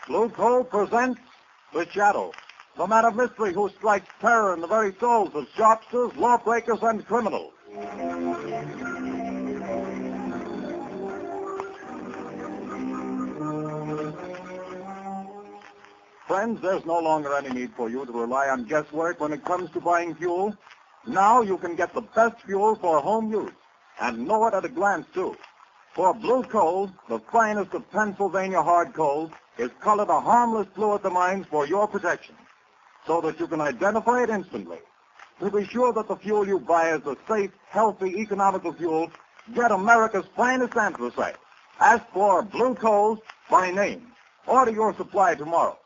Blue Coal presents The Shadow, the man of mystery who strikes terror in the very souls of shopsters, lawbreakers, and criminals. Friends, there's no longer any need for you to rely on guesswork when it comes to buying fuel. Now you can get the best fuel for home use, and know it at a glance, too. For Blue Coal, the finest of Pennsylvania hard coal, is colored a harmless blue at the mines for your protection, so that you can identify it instantly. To be sure that the fuel you buy is a safe, healthy, economical fuel, get America's finest anthracite. Ask for Blue Coal by name. Order your supply tomorrow.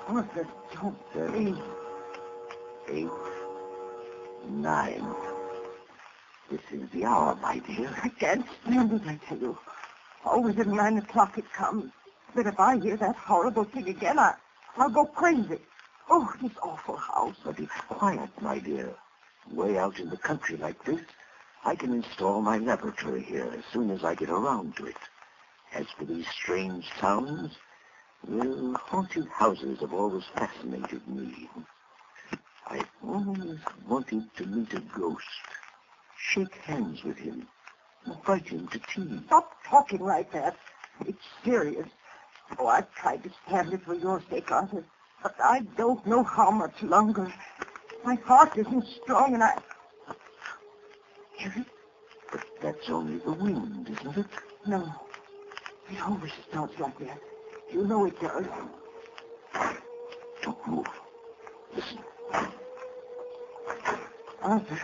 Arthur, don't. 7, 8, 9. This is the hour, my dear. I can't stand it, I tell you. Always at 9 o'clock it comes. But if I hear that horrible thing again, I'll go crazy. Oh, this awful house. But it's quiet, my dear. Way out in the country like this, I can install my laboratory here as soon as I get around to it. As for these strange sounds, well, haunted houses have always fascinated me. I've always wanted to meet a ghost, shake hands with him, invite him to tea. Stop talking like that. It's serious. Oh, I've tried to stand it for your sake, Arthur, but I don't know how much longer. My heart isn't strong, and I... Hear it? But that's only the wind, isn't it? No. It always starts like that. You know it does. Don't move. Listen. Arthur,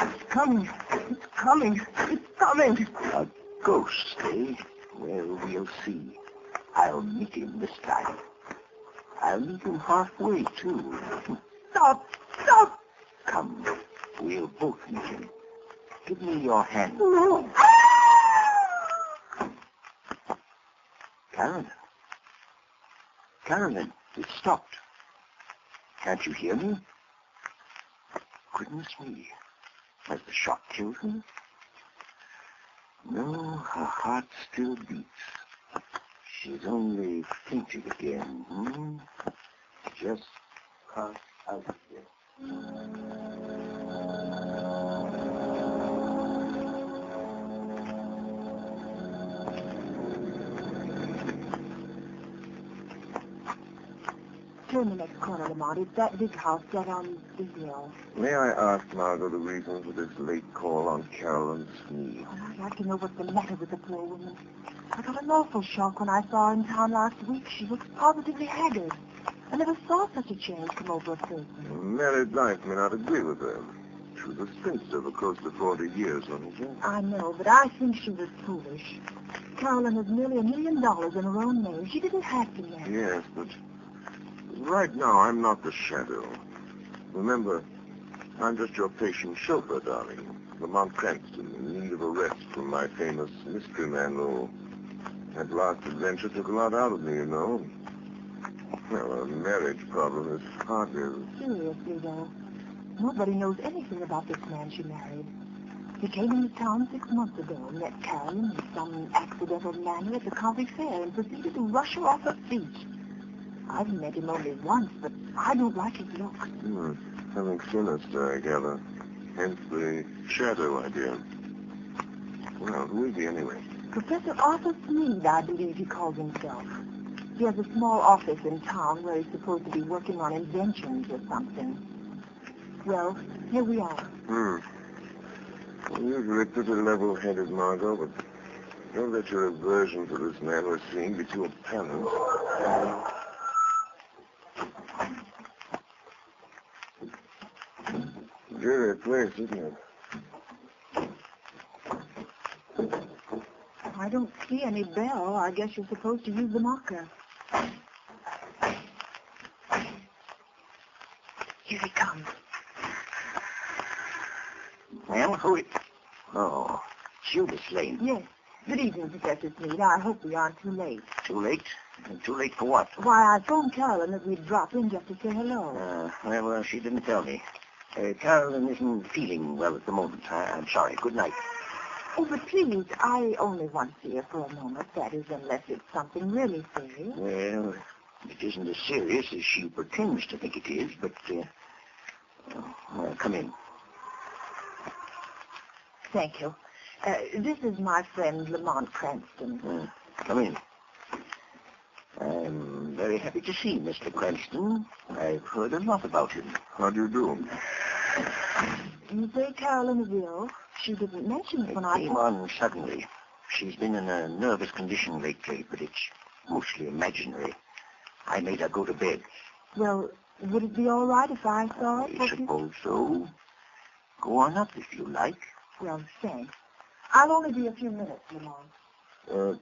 it's coming. It's coming. It's coming. A ghost, eh? Well, we'll see. I'll meet him this time. I'll meet him halfway, too. Stop! Stop! Come, we'll both meet him. Give me your hand. No. Carolyn, it stopped. Can't you hear me? Goodness me. Has the shock killed her? No, her heart still beats. She's only fainted again. Just pass out here. Turn the next corner, Lamont. It's that big house set on the hill. May I ask, Margot, the reason for this late call on Carolyn's knee? Oh, I'd like to know what's the matter with the poor woman. I got an awful shock when I saw her in town last week. She looks positively haggard. I never saw such a change come over a person. Married life may not agree with her. She was a spinster for close to 40 years, wasn't she? I know, but I think she was foolish. Carolyn has nearly $1 million in her own name. She didn't have to marry. Yes, but right now I'm not the shadow. Remember, I'm just your patient chauffeur, darling. Lamont Cranston, in need of a rest from my famous mystery man role. That last adventure took a lot out of me, you know. Well, a marriage problem is hardly as... Seriously, though. Nobody knows anything about this man she married. He came into town 6 months ago, met Carolyn in some accidental manner at the county fair, and proceeded to rush her off her feet. I've met him only once, but I don't like his looks. Something sinister, I gather. Hence the shadow idea. Well, who is he anyway? Professor Arthur Sneed, I believe he calls himself. He has a small office in town where he's supposed to be working on inventions or something. Well, here we are. Well, usually pretty level-headed, Margot, but don't let your aversion for this man we're seeing be too apparent. Dreary place, isn't it? I don't see any bell. I guess you're supposed to use the marker. Here he comes. Well, who is... Oh, it's you, Miss Lane. Yes. Good evening, Professor Smead. I hope we aren't too late. Too late? Too late for what? Why, I phoned Carolyn that we'd drop in just to say hello. Well, she didn't tell me. Carolyn isn't feeling well at the moment. I'm sorry. Good night. Oh, but please, I only want to see her for a moment. That is, unless it's something really serious. Well, it isn't as serious as she pretends to think it is, but, come in. Thank you. This is my friend Lamont Cranston. Come in. I'm very happy to see Mr. Cranston. I've heard a lot about him. How do you do? You say Carolyn is ill? She didn't mention it when I... It came on suddenly. She's been in a nervous condition lately, but it's mostly imaginary. I made her go to bed. Well, would it be all right if I saw it? I suppose so. Go on up if you like. Well, thanks. I'll only be a few minutes, Lamont.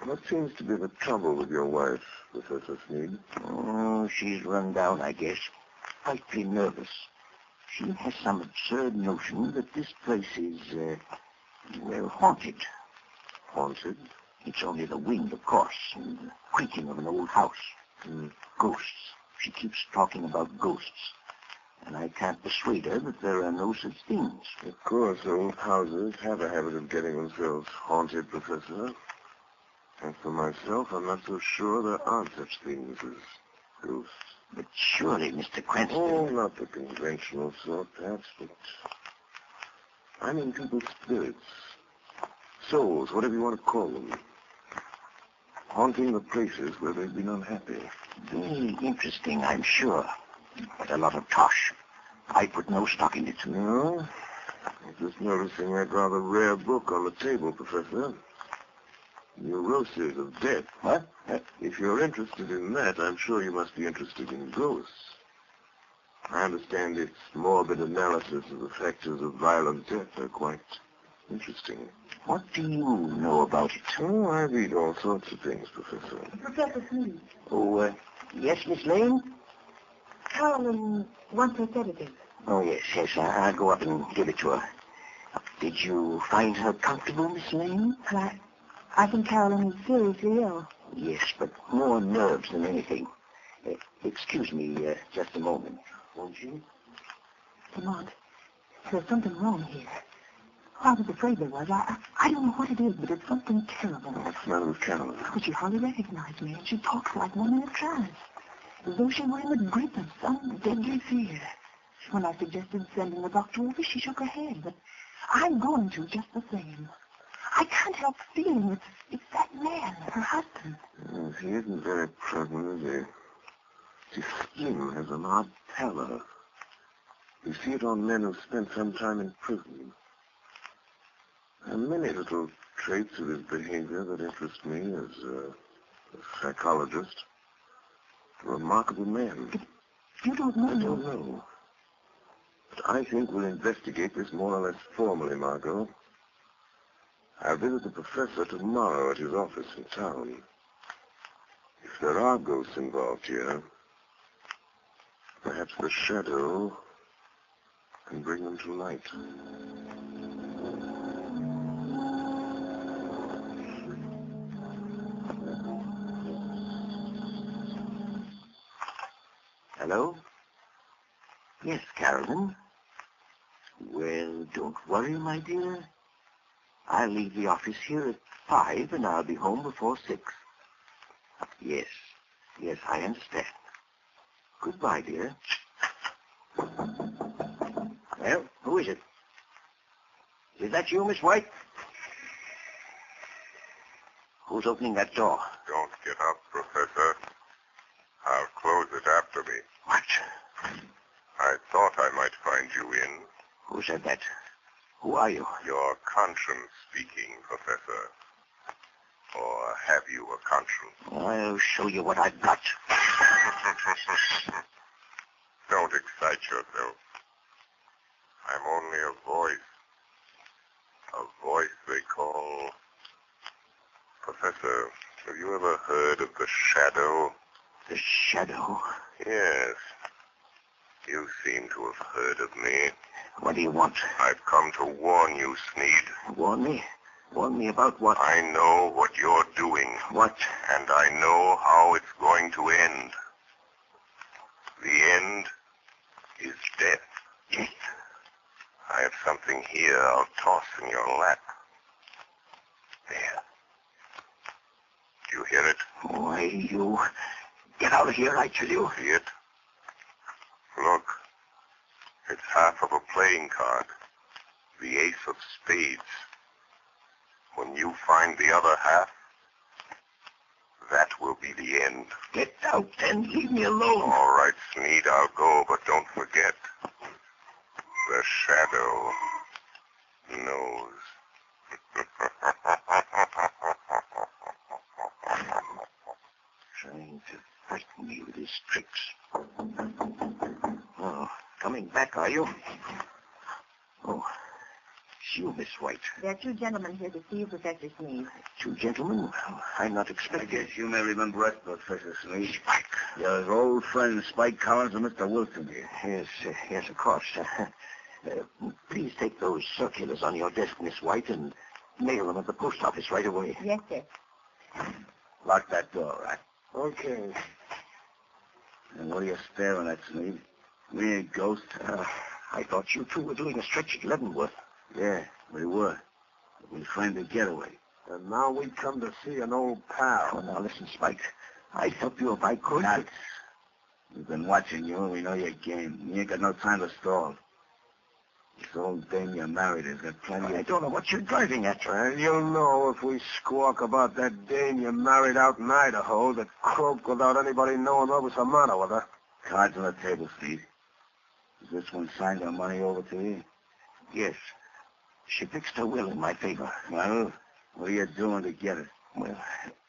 What seems to be the trouble with your wife, Professor Smead? Oh, she's run down, I guess. Frightfully nervous. She has some absurd notion that this place is, haunted. Haunted? It's only the wind, of course, and the creaking of an old house. Ghosts. She keeps talking about ghosts. And I can't persuade her that there are no such things. Of course, old houses have a habit of getting themselves haunted, Professor. And for myself, I'm not so sure there aren't such things as ghosts. But surely, Mr. Cranston... Oh, not the conventional sort, perhaps, but... I mean people's spirits. Souls, whatever you want to call them. Haunting the places where they've been unhappy. Very interesting, I'm sure. But a lot of tosh. I put no stock in it. No? I'm just noticing that rather rare book on the table, Professor. Neuroses of Death. What? If you're interested in that, I'm sure you must be interested in ghosts. I understand its morbid analysis of the factors of violent death are quite interesting. What do you know about it? Oh, I read all sorts of things, Professor. Professor Smead. Oh, yes, Miss Lane? Carolyn wants her sedative. Oh, yes. I'll go up and give it to her. Did you find her comfortable, Miss Lane? I think Carolyn is seriously ill. Yes, but more nerves than anything. Excuse me just a moment, won't you? Lamont, there's something wrong here. I was afraid there was. I don't know what it is, but it's something terrible. What's the matter with Carolyn? But she hardly recognized me, and she talks like one in a trance, as though she were in the grip of some deadly fear. When I suggested sending the doctor over, she shook her head, but I'm going to just the same. I can't help feeling it's that man, her husband. Yes, he isn't very pleasant, is he? His skin has an odd pallor. You see it on men who've spent some time in prison. There are many little traits of his behavior that interest me as a psychologist. A remarkable man. But you don't know. I don't know. But I think we'll investigate this more or less formally, Margot. I'll visit the professor tomorrow at his office in town. If there are ghosts involved here, perhaps the shadow can bring them to light. Hello? Yes, Carolyn. Well, don't worry, my dear. I'll leave the office here at 5, and I'll be home before 6. Yes, I understand. Goodbye, dear. Well, who is it? Is that you, Miss White? Who's opening that door? Don't get up, Professor. I'll close it after me. What? I thought I might find you in. Who said that? Who are you? Your conscience speaking, Professor. Or have you a conscience? I'll show you what I've got. Don't excite yourself. I'm only a voice. A voice they call... Professor, have you ever heard of the shadow? The shadow? Yes. You seem to have heard of me. What do you want? I've come to warn you, Sneed. Warn me? Warn me about what? I know what you're doing. What? And I know how it's going to end. The end is death. Death? I have something here I'll toss in your lap. There. Do you hear it? Why, you... Get out of here, I tell you. See it? Look. It's half of a playing card. The ace of spades. When you find the other half, that will be the end. Get out and leave me alone. All right, Sneed, I'll go, but don't forget. The shadow knows. Trying to frighten me with his tricks. Oh, coming back, are you? Oh, it's you, Miss White. There are two gentlemen here to see you, Professor Sneed. Two gentlemen? Well, I'm not I expecting... guess you may remember us, Professor Sneed. Spike. Your old friends Spike Collins and Mr. Wilson here. Yes, of course. Please take those circulars on your desk, Miss White, and mail them at the post office right away. Yes, sir. Lock that door, right? Okay. And what are you staring at, Sneed? We ain't ghosts. I thought you two were doing a stretch at Leavenworth. Yeah, we were. But we framed a getaway. And now we come to see an old pal. Oh, now listen, Spike. I'd help you if I could. Nuts. We've been watching you, and we know your game. You ain't got no time to stall. This old dame you're married has got plenty I of... don't know what you're driving at. Well, you'll know if we squawk about that dame you married out in Idaho that croaked without anybody knowing what was the matter with her. Cards on the table, Steve. Is this one signed our money over to you? Yes. She fixed her will in my favor. Well, what are you doing to get it? Well,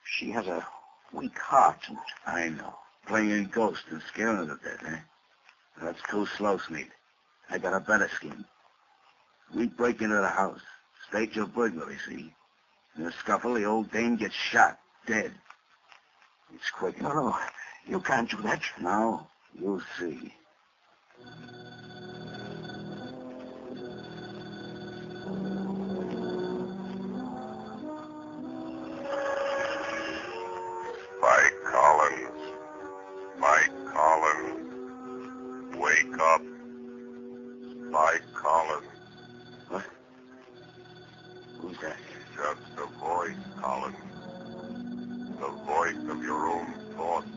she has a weak heart, and I know. Playing ghost and scaring her to death, eh? That's too slow, Sneed. I got a better scheme. We break into the house, stage a burglary, see? In a scuffle, the old dame gets shot, dead. It's quick. No, you can't do that. Now, you'll see. Spike Collins. Spike Collins. Wake up. Spike Collins. What? Who's that? Just a voice, Collins. The voice of your own thoughts,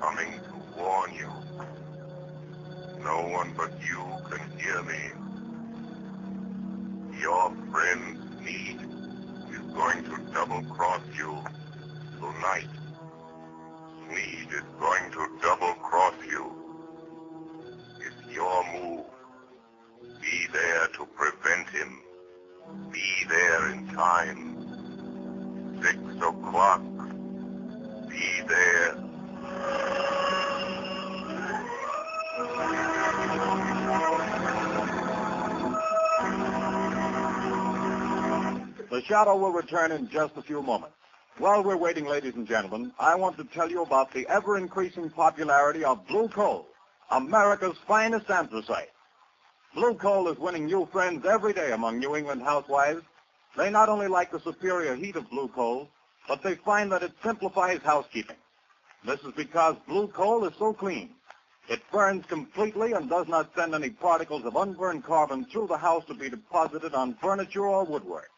coming to warn you. No one but you can hear me. Your friend Sneed is going to double-cross you tonight. Sneed is going to double-cross you. It's your move. Be there to prevent him. Be there in time. 6 o'clock. Be there. The shadow will return in just a few moments. While we're waiting, ladies and gentlemen, I want to tell you about the ever-increasing popularity of blue coal, America's finest anthracite. Blue coal is winning new friends every day among New England housewives. They not only like the superior heat of blue coal, but they find that it simplifies housekeeping. This is because blue coal is so clean. It burns completely and does not send any particles of unburned carbon through the house to be deposited on furniture or woodwork.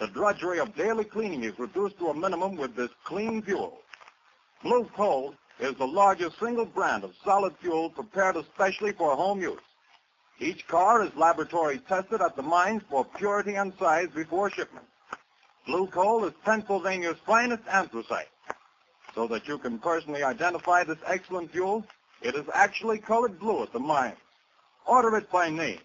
The drudgery of daily cleaning is reduced to a minimum with this clean fuel. Blue coal is the largest single brand of solid fuel prepared especially for home use. Each car is laboratory tested at the mines for purity and size before shipment. Blue coal is Pennsylvania's finest anthracite. So that you can personally identify this excellent fuel, it is actually colored blue at the mines. Order it by name.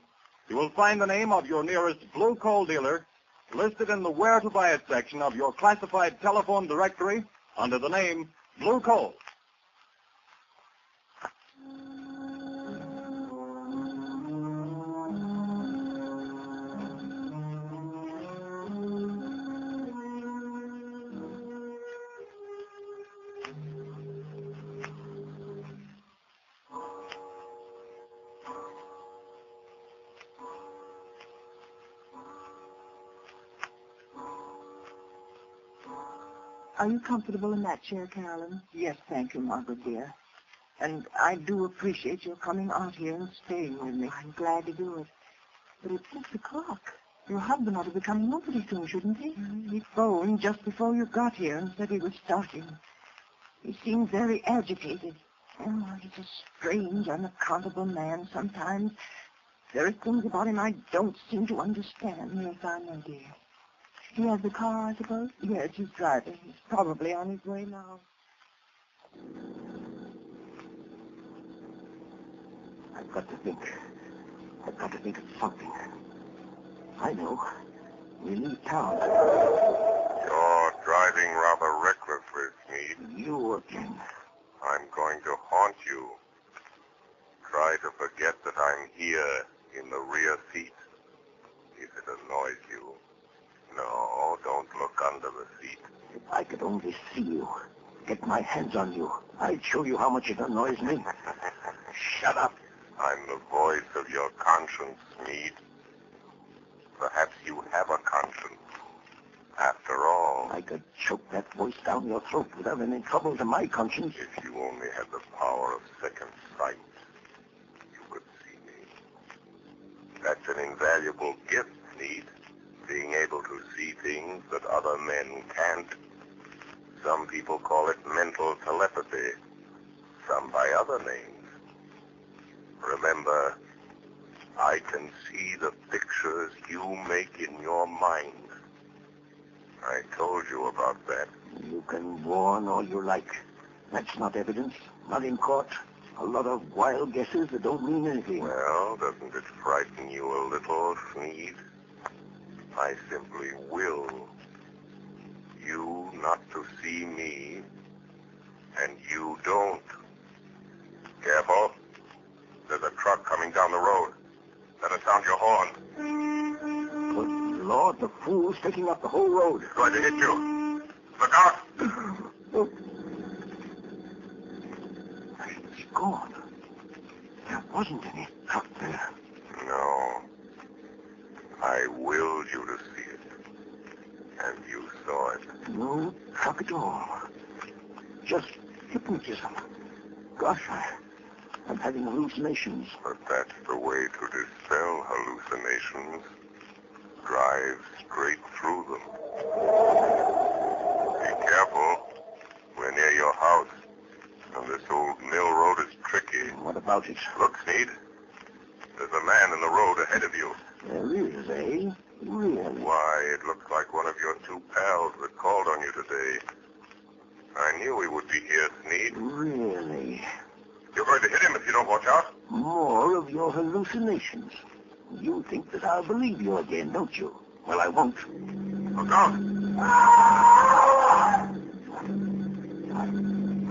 You will find the name of your nearest blue coal dealer listed in the Where to Buy It section of your classified telephone directory under the name Blue Coal. Are you comfortable in that chair, Carolyn? Yes, thank you, Margaret, dear. And I do appreciate your coming out here and staying with me. I'm glad to do it. But it's 6 o'clock. Your husband ought to be coming home pretty soon, shouldn't he? He phoned just before you got here and said he was starting. He seemed very agitated. Oh, he's a strange, unaccountable man sometimes. There are things about him I don't seem to understand. Yes, I know, dear. He has the car, I suppose? Yes, he's driving. He's probably on his way now. I've got to think of something. I know. We leave town. You're driving rather recklessly, Smead. You again. I'm going to haunt you. Try to forget that I'm here in the rear seat. If it annoys you. No, don't look under the seat. If I could only see you, get my hands on you, I'd show you how much it annoys me. Shut up. I'm the voice of your conscience, Smead. Perhaps you have a conscience. After all, I could choke that voice down your throat without any trouble to my conscience. if you only had the power of second sight, you could see me. That's an invaluable gift, Smead. Being able to see things that other men can't. Some people call it mental telepathy. Some by other names. Remember, I can see the pictures you make in your mind. I told you about that. You can warn all you like. That's not evidence. Not in court. A lot of wild guesses that don't mean anything. Well, doesn't it frighten you a little, Smead? I simply will you not to see me, and you don't. Careful. There's a truck coming down the road. Better sound your horn. Good Lord, the fool's taking up the whole road. It's going to hit you. Look out! Oh. It's gone. There wasn't any truck there. No. I willed you to see it. And you saw it. No truck at all. Just hypnotism. Gosh, I'm having hallucinations. But that's the way to dispel hallucinations. Drive straight through them. Be careful. We're near your house. And this old mill road is tricky. What about it? Look, Smead. There's a man in the road ahead of you. There is, eh? Really? Why, it looks like one of your two pals that called on you today. I knew he would be here, Smead. Really? You're going to hit him if you don't watch out. More of your hallucinations. You think that I'll believe you again, don't you? Well, I won't. Look out.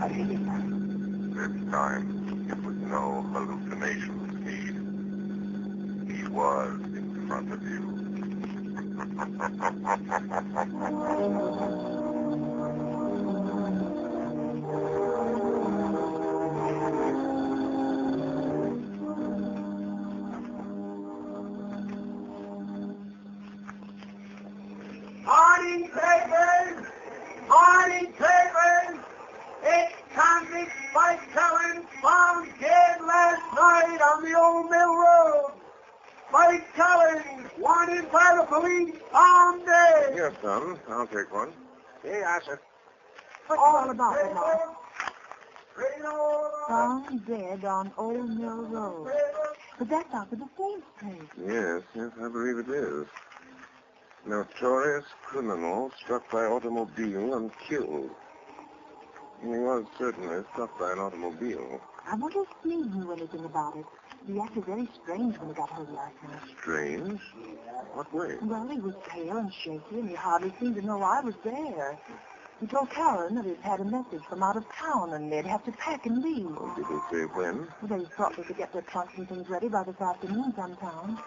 I hit him. This time, it was no hallucination, Smead. He was in front of you. Morning, papers! Morning, papers! It's convict Spike Cullen found dead last night on the old mill road. Spike Cullen, wanted by the police, found dead. Yes, son. I'll take one. Yes, sir. What's it all about, Lamar? Reno, Found dead on Old Mill Road. But that's out of the same place. Yes, I believe it is. Notorious criminal struck by automobile and killed. He was certainly struck by an automobile. I wonder if Smead knew anything about it. He acted very strange when he got hurt last night. Strange? What way? Well, he was pale and shaky, and he hardly seemed to know I was there. He told Karen that he'd had a message from out of town, and they'd have to pack and leave. Oh, did he say when? Well, they thought they could get their trunks and things ready by this afternoon sometime.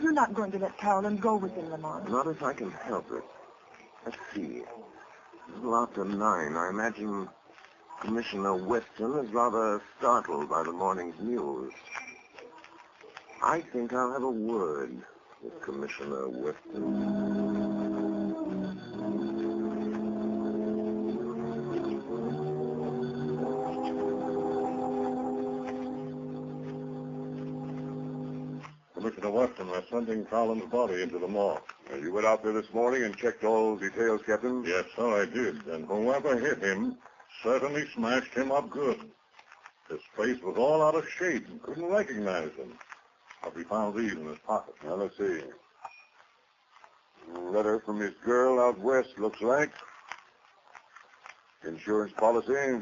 You're not going to let Carolyn go with him, Lamont. Not if I can help it. Let's see. A little after 9. I imagine Commissioner Weston is rather startled by the morning's news. I think I'll have a word with Commissioner Weston. Commissioner Weston, we're sending Collins' body into the morgue. You went out there this morning and checked all details, Captain? Yes, sir, I did. And whoever hit him certainly smashed him up good. His face was all out of shape and couldn't recognize him. But we found these in his pocket. Now, let's see. A letter from his girl out west, looks like. Insurance policy.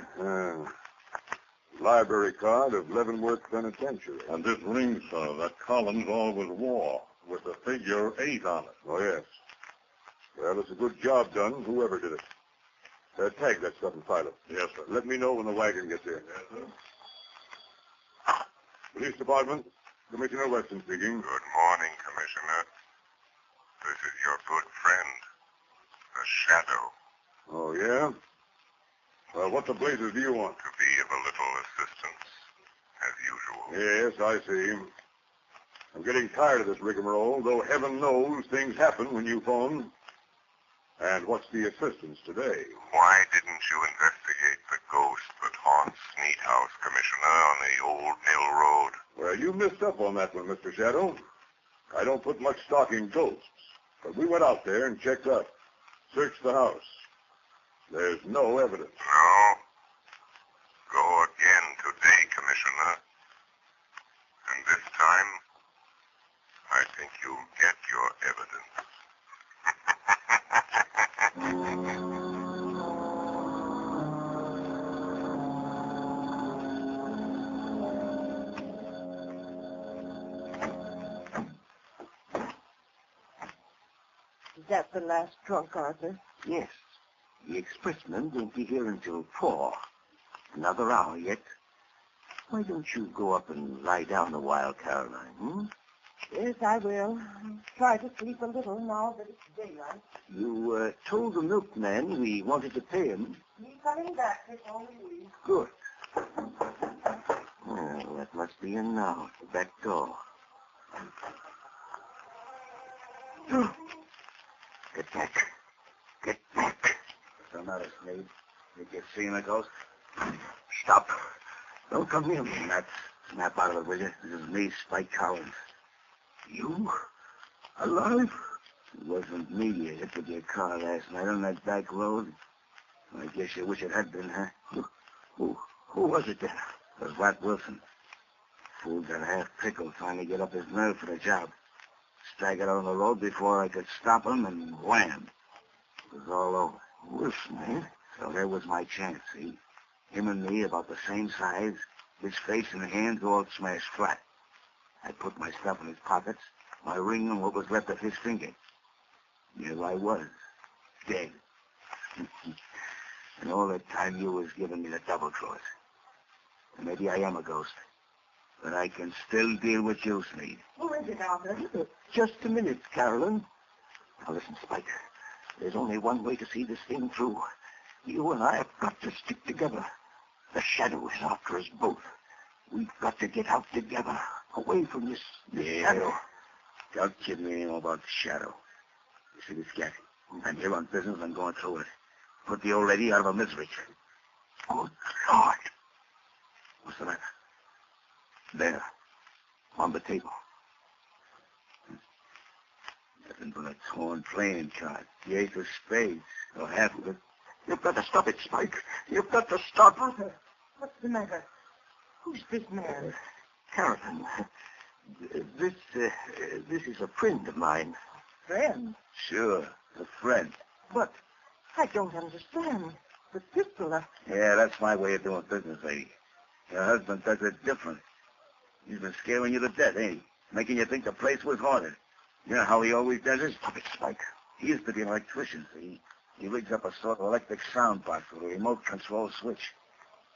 Library card of Leavenworth Penitentiary. And this ring, sir, that Collins always wore, with the figure 8 on it. Oh, yes. Well, it's a good job done, whoever did it. Tag that stuff and file it. Yes, sir. Let me know when the wagon gets here. Yes, sir. Police Department, Commissioner Weston speaking. Good morning, Commissioner. This is your good friend, the Shadow. Oh, yeah? Well, what the blazes do you want? To be of a little assistance, as usual. Yes, I see. I'm getting tired of this rigmarole, though heaven knows things happen when you phone. And what's the assistance today? Why didn't you investigate the ghost that haunts Sneed House, Commissioner, on the old Mill Road? Well, you missed up on that one, Mr. Shadow. I don't put much stock in ghosts, but we went out there and checked up, searched the house. There's no evidence. No? Go again today, Commissioner. And this time, I think you'll get your evidence. Is that the last trunk, Arthur? Yes. The expressman won't be here until 4. Another hour yet. Why don't you go up and lie down a while, Caroline, Yes, I will. I'll try to sleep a little now that it's daylight. You told the milkman we wanted to pay him. He's coming back before we leave. Good. Well, that must be in now, the back door. Get back. Get back. What's the matter, Sneed? Think you've seen a ghost? Stop. Don't come near me. Snap out of it, will you? This is me, Spike Collins. You? Alive? It wasn't me you hit with your car last night on that back road. I guess you wish it had been, huh? Who was it then? It was Watt Wilson. Fool got half pickled trying to get up his nerve for the job. Staggered out on the road before I could stop him, and wham! It was all over. Wilson, eh? So there was my chance, see? Him and me about the same size, his face and hands all smashed flat. I put my stuff in his pockets, my ring and what was left of his finger. Here I was, dead. And all that time you was giving me the double cross. And maybe I am a ghost, but I can still deal with you, Sneed. Who is it, Arthur? Just a minute, Caroline. Now listen, Spike. There's only one way to see this thing through. You and I have got to stick together. The Shadow is after us both. We've got to get out together, away from this Shadow. Don't kid me anymore about the Shadow. You see this cat? I'm here on business. I'm going through it. Put the old lady out of her misery. Good Lord. What's the matter? There, on the table. Nothing but a torn playing card. The ace of spades, or half of it. You've got to stop it, Spike. You've got to stop it. Arthur, what's the matter? Who's this man? Caroline, this is a friend of mine. Friend? Sure, a friend. But I don't understand. The pistol, Yeah, that's my way of doing business, lady. Your husband does it different. He's been scaring you to death, ain't he? Making you think the place was haunted. You know how he always does it? Stop it, Spike. He used to be an electrician, see? He rigs up a sort of electric sound box with a remote control switch.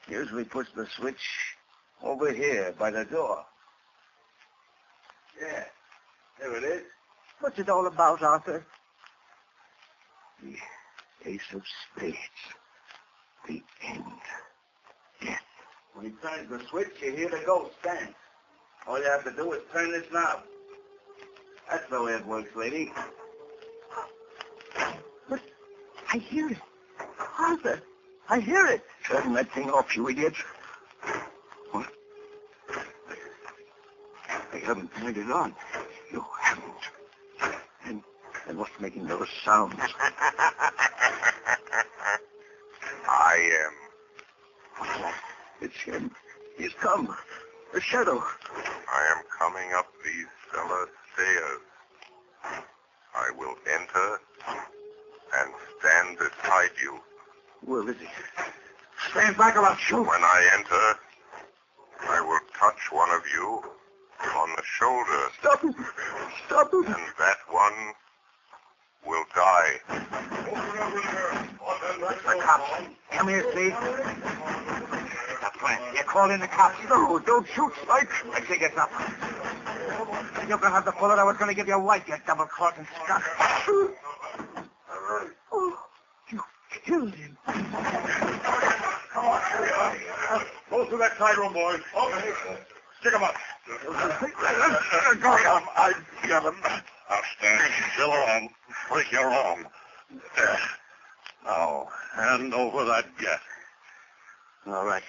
He usually puts the switch over here by the door. Yeah, there it is. what's it all about, Arthur? The ace of spades. The end. Death. When he turns the switch, you hear the ghost dance. All you have to do is turn this knob. That's the way it works, lady. But I hear it. Arthur, I hear it. Turn that thing off, you idiot. What? I haven't turned it on. You haven't. And what's making those sounds? I am. What's that? It's him. He's come. A shadow. I am coming up these cellar stairs. I will enter and stand beside you. Where is he? Stand back or I'll shoot. When I enter, I will touch one of you on the shoulder. Stop him. Stop him. And that one will die. It's the cops. Come here, Steve. It's a plant. You call in the cops. No, don't shoot, Spike. I think it's up. You can have the bullet I was going to give your wife, you double-crossing skunk. Oh, you killed him. Go through that side room, boys. Okay. Stick him up. I got him. Now stand still and break your arm. There. Now, hand over that gat. All right.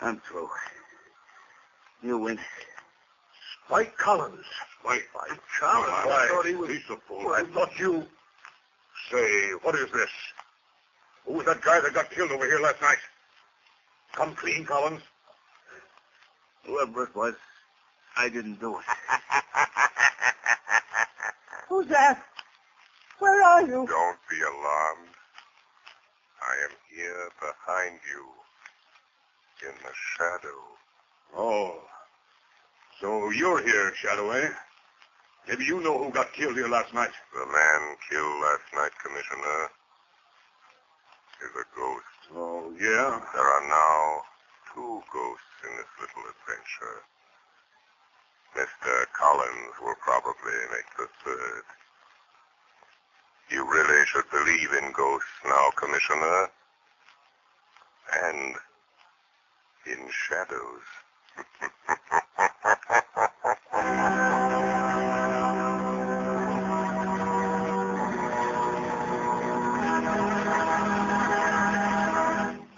I'm through. You win. Spike Collins. Spike Collins? I thought he was... He's a fool. I thought you... Say, what is this? Who was that guy that got killed over here last night? Come clean, Collins. Whoever it was, I didn't do it. Who's that? Where are you? Don't be alarmed. I am here behind you, in the shadow. Oh. So you're here, Shadow, eh? Maybe you know who got killed here last night. The man killed last night, Commissioner, is a ghost. Oh, yeah? There are now 2 ghosts in this little adventure. Mr. Collins will probably make the 3rd. You really should believe in ghosts now, Commissioner. And in shadows.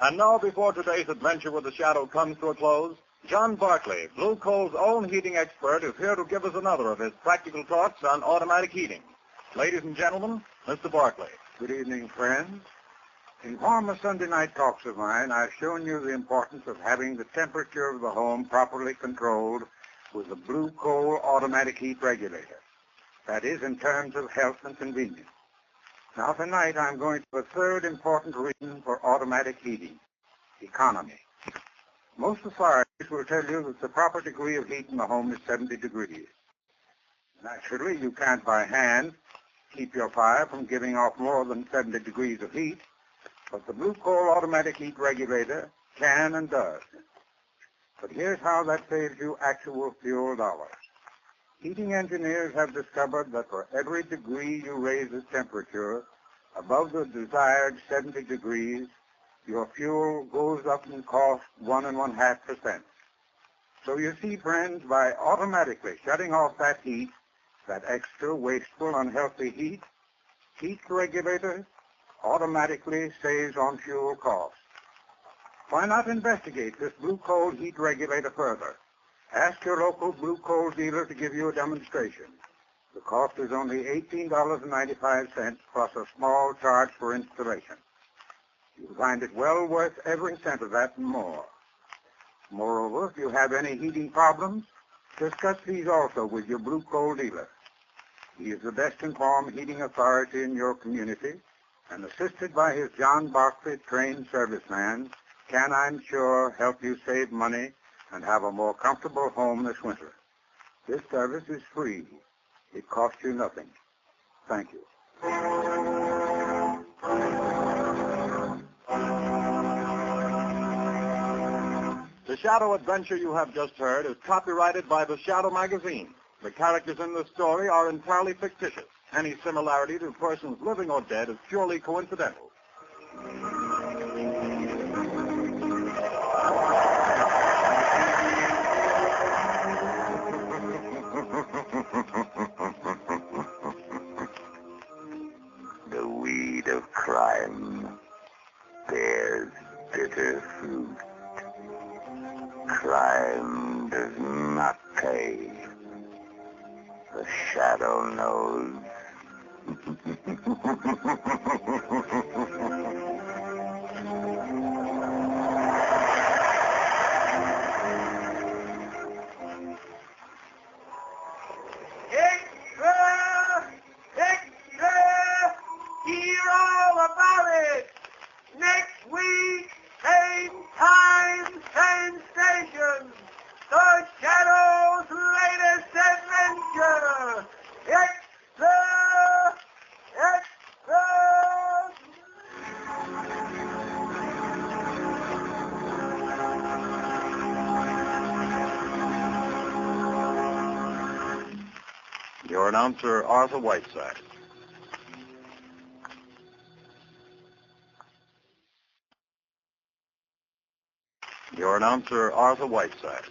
And now, before today's adventure with the Shadow comes to a close, John Barclay, Blue Coal's own heating expert, is here to give us another of his practical thoughts on automatic heating. Ladies and gentlemen, Mr. Barclay. Good evening, friends. In former Sunday night talks of mine, I've shown you the importance of having the temperature of the home properly controlled with the Blue Coal automatic heat regulator. That is, in terms of health and convenience. Now, tonight, I'm going to a third important reason for automatic heating, economy. Most authorities will tell you that the proper degree of heat in the home is 70 degrees. Naturally, you can't by hand keep your fire from giving off more than 70 degrees of heat, but the Blue Coal automatic heat regulator can and does. But here's how that saves you actual fuel dollars. Heating engineers have discovered that for every degree you raise the temperature above the desired 70 degrees, your fuel goes up in cost 1.5%. So you see, friends, by automatically shutting off that heat, that extra, wasteful, unhealthy heat, heat regulator automatically saves on fuel costs. Why not investigate this Blue Coal heat regulator further? Ask your local Blue Coal dealer to give you a demonstration. The cost is only $18.95 plus a small charge for installation. You'll find it well worth every cent of that and more. Moreover, if you have any heating problems, discuss these also with your Blue Coal dealer. He is the best informed heating authority in your community, and assisted by his John Barclay trained serviceman, can, I'm sure, help you save money and have a more comfortable home this winter. This service is free. It costs you nothing. Thank you. The Shadow adventure you have just heard is copyrighted by the Shadow magazine. The characters in this story are entirely fictitious. Any similarity to persons living or dead is purely coincidental. The weed of crime bears bitter fruit. Crime does not pay. Shadow knows. Extra! Extra! Hear all about it! Next week, same time, same station. The Shadow's latest adventure! Extra! Extra! Your announcer, Arthur Whiteside. Your announcer, Arthur Whiteside.